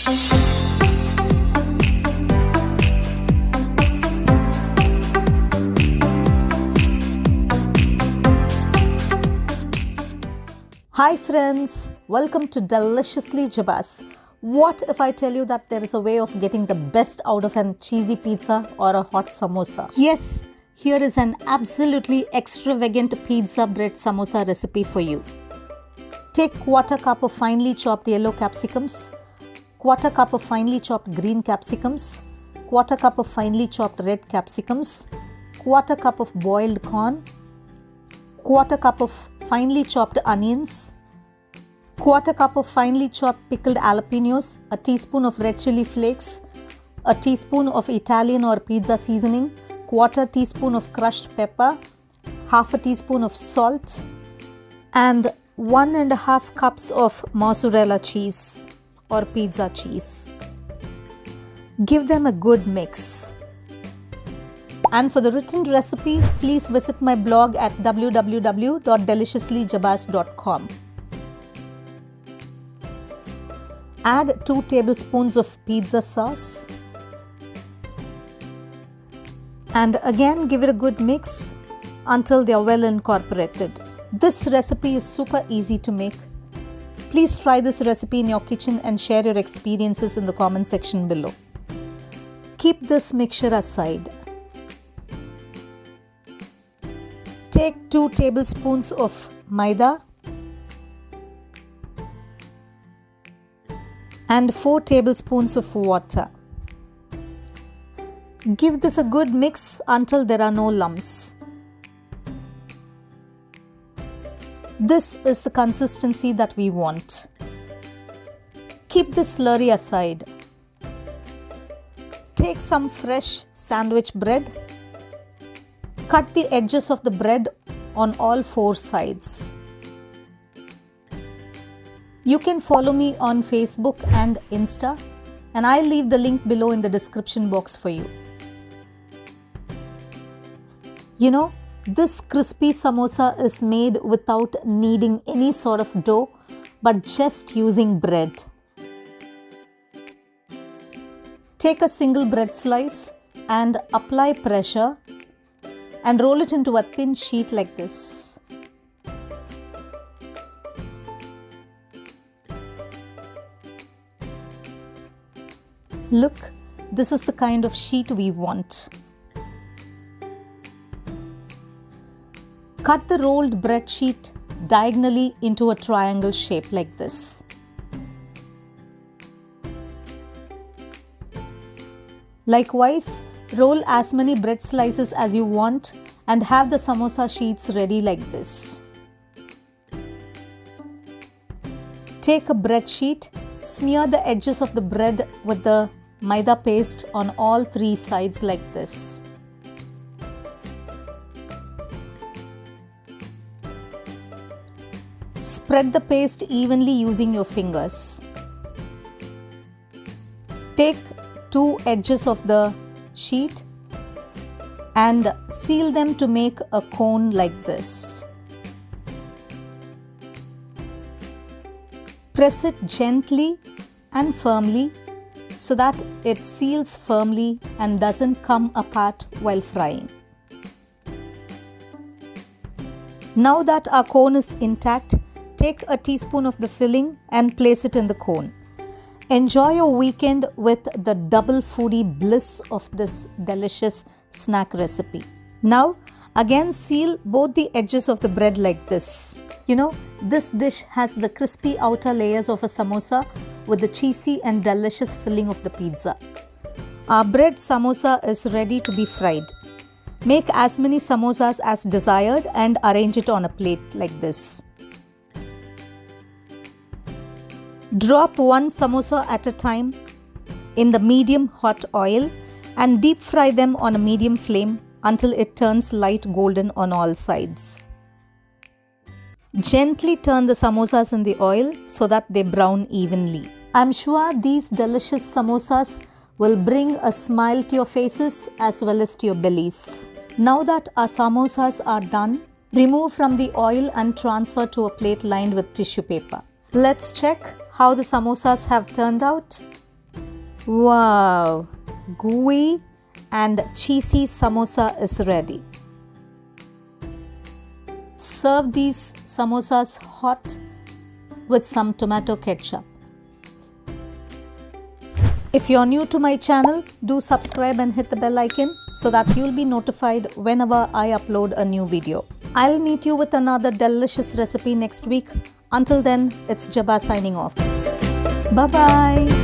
Hi friends, welcome to Deliciously Jebas. What if I tell you that there is a way of getting the best out of a cheesy pizza or a hot samosa? Yes, here is an absolutely extravagant pizza bread samosa recipe for you. Take quarter cup of finely chopped yellow capsicums, quarter cup of finely chopped green capsicums, quarter cup of finely chopped red capsicums, quarter cup of boiled corn, quarter cup of finely chopped onions, quarter cup of finely chopped pickled jalapenos, a teaspoon of red chili flakes, a teaspoon of Italian or pizza seasoning, quarter teaspoon of crushed pepper, half a teaspoon of salt, and 1.5 cups of mozzarella cheese or pizza cheese. Give them a good mix. And for the written recipe, please visit my blog at www.deliciouslyjebas.com. Add 2 tablespoons of pizza sauce. And again, give it a good mix until they are well incorporated. This recipe is super easy to make. Please try this recipe in your kitchen and share your experiences in the comment section below. Keep this mixture aside. Take 2 tablespoons of maida and 4 tablespoons of water. Give this a good mix until there are no lumps. This is the consistency that we want. Keep the slurry aside. Take some fresh sandwich bread. Cut the edges of the bread on all 4 sides. You can follow me on Facebook and Insta, and I'll leave the link below in the description box for you. You know, this crispy samosa is made without needing any sort of dough, but just using bread. Take a single bread slice and apply pressure and roll it into a thin sheet like this. Look, this is the kind of sheet we want. Cut the rolled bread sheet diagonally into a triangle shape like this. Likewise, roll as many bread slices as you want and have the samosa sheets ready like this. Take a bread sheet, smear the edges of the bread with the maida paste on all 3 sides like this. Spread the paste evenly using your fingers. Take 2 edges of the sheet and seal them to make a cone like this. Press it gently and firmly so that it seals firmly and doesn't come apart while frying. Now that our cone is intact, take a teaspoon of the filling and place it in the cone. Enjoy your weekend with the double foodie bliss of this delicious snack recipe. Now, again seal both the edges of the bread like this. You know, this dish has the crispy outer layers of a samosa with the cheesy and delicious filling of the pizza. Our bread samosa is ready to be fried. Make as many samosas as desired and arrange it on a plate like this. Drop 1 samosa at a time in the medium hot oil and deep fry them on a medium flame until it turns light golden on all sides. Gently turn the samosas in the oil so that they brown evenly. I'm sure these delicious samosas will bring a smile to your faces as well as to your bellies. Now that our samosas are done, remove from the oil and transfer to a plate lined with tissue paper. Let's check how the samosas have turned out. Wow, gooey and cheesy samosa is ready. Serve these samosas hot with some tomato ketchup. If you're new to my channel, do subscribe and hit the bell icon so that you'll be notified whenever I upload a new video. I'll meet you with another delicious recipe next week. Until then, it's Jeba signing off. Bye-bye.